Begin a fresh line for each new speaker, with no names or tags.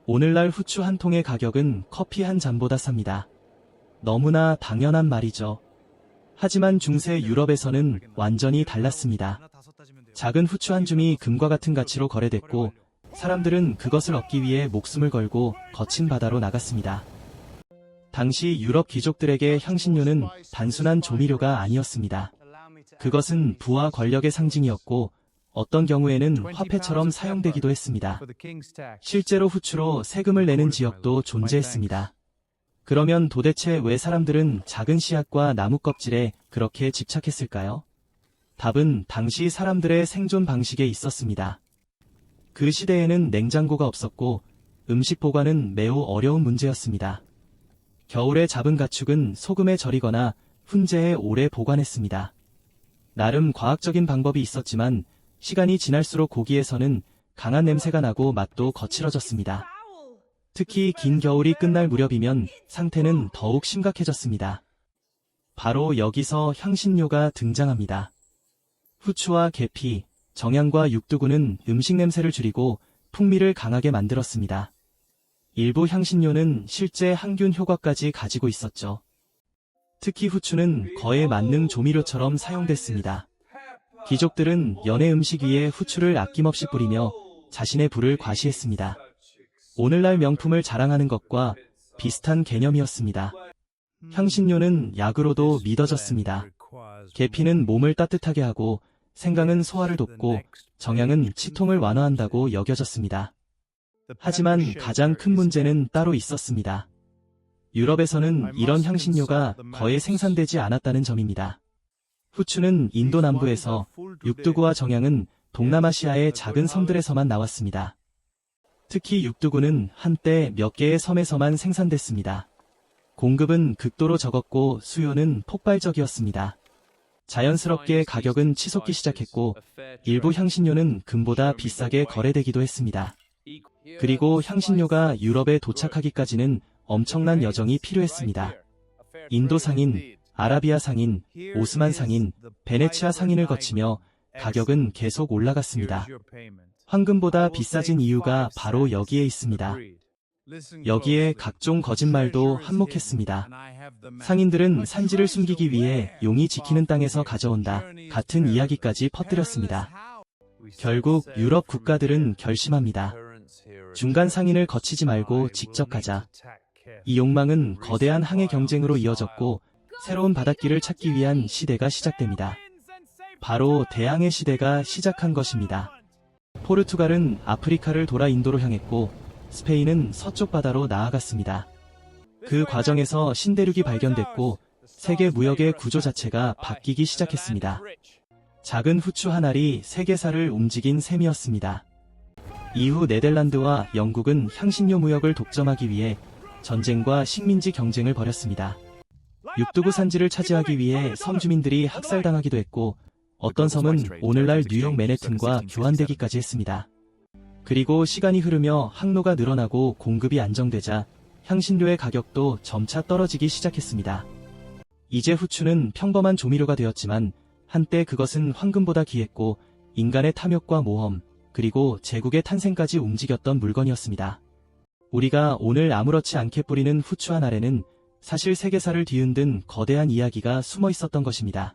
오늘날 후추 한 통의 가격은 커피 한 잔보다 쌉니다. 너무나 당연한 말이죠. 하지만 중세 유럽에서는 완전히 달랐습니다. 작은 후추 한 줌이 금과 같은 가치로 거래됐고 사람들은 그것을 얻기 위해 목숨을 걸고 거친 바다로 나갔습니다. 당시 유럽 귀족들에게 향신료는 단순한 조미료가 아니었습니다. 그것은 부와 권력의 상징이었고 어떤 경우에는 화폐처럼 사용되기도 했습니다. 실제로 후추로 세금을 내는 지역도 존재했습니다. 그러면 도대체 왜 사람들은 작은 씨앗과 나무 껍질에 그렇게 집착했을까요? 답은 당시 사람들의 생존 방식에 있었습니다. 그 시대에는 냉장고가 없었고 음식 보관은 매우 어려운 문제였습니다. 겨울에 잡은 가축은 소금에 절이거나 훈제에 오래 보관했습니다. 나름 과학적인 방법이 있었지만 시간이 지날수록 고기에서는 강한 냄새가 나고 맛도 거칠어졌습니다. 특히 긴 겨울이 끝날 무렵이면 상태는 더욱 심각해졌습니다. 바로 여기서 향신료가 등장합니다. 후추와 계피, 정향과 육두구는 음식 냄새를 줄이고 풍미를 강하게 만들었습니다. 일부 향신료는 실제 항균 효과까지 가지고 있었죠. 특히 후추는 거의 만능 조미료처럼 사용됐습니다. 귀족들은 연회 음식 위에 후추를 아낌없이 뿌리며 자신의 부를 과시했습니다. 오늘날 명품을 자랑하는 것과 비슷한 개념이었습니다. 향신료는 약으로도 믿어졌습니다. 계피는 몸을 따뜻하게 하고 생강은 소화를 돕고 정향은 치통을 완화한다고 여겨졌습니다. 하지만 가장 큰 문제는 따로 있었습니다. 유럽에서는 이런 향신료가 거의 생산되지 않았다는 점입니다. 후추는 인도 남부에서, 육두구와 정향은 동남아시아의 작은 섬들에서만 나왔습니다. 특히 육두구는 한때 몇 개의 섬에서만 생산됐습니다. 공급은 극도로 적었고 수요는 폭발적이었습니다. 자연스럽게 가격은 치솟기 시작했고 일부 향신료는 금보다 비싸게 거래되기도 했습니다. 그리고 향신료가 유럽에 도착하기까지는 엄청난 여정이 필요했습니다. 인도 상인, 아라비아 상인, 오스만 상인, 베네치아 상인을 거치며 가격은 계속 올라갔습니다. 황금보다 비싸진 이유가 바로 여기에 있습니다. 여기에 각종 거짓말도 한몫했습니다. 상인들은 산지를 숨기기 위해 용이 지키는 땅에서 가져온다 같은 이야기까지 퍼뜨렸습니다. 결국 유럽 국가들은 결심합니다. 중간 상인을 거치지 말고 직접 가자. 이 욕망은 거대한 항해 경쟁으로 이어졌고 새로운 바닷길을 찾기 위한 시대가 시작됩니다. 바로 대항해 시대가 시작한 것입니다. 포르투갈은 아프리카를 돌아 인도로 향했고 스페인은 서쪽 바다로 나아갔습니다. 그 과정에서 신대륙이 발견됐고 세계 무역의 구조 자체가 바뀌기 시작했습니다. 작은 후추 한 알이 세계사를 움직인 셈이었습니다. 이후 네덜란드와 영국은 향신료 무역을 독점하기 위해 전쟁과 식민지 경쟁을 벌였습니다. 육두구 산지를 차지하기 위해 섬 주민들이 학살당하기도 했고 어떤 섬은 오늘날 뉴욕 맨해튼과 교환되기까지 했습니다. 그리고 시간이 흐르며 항로가 늘어나고 공급이 안정되자 향신료의 가격도 점차 떨어지기 시작했습니다. 이제 후추는 평범한 조미료가 되었지만 한때 그것은 황금보다 귀했고 인간의 탐욕과 모험, 그리고 제국의 탄생까지 움직였던 물건이었습니다. 우리가 오늘 아무렇지 않게 뿌리는 후추 한 알에는 사실 세계사를 뒤흔든 거대한 이야기가 숨어 있었던 것입니다.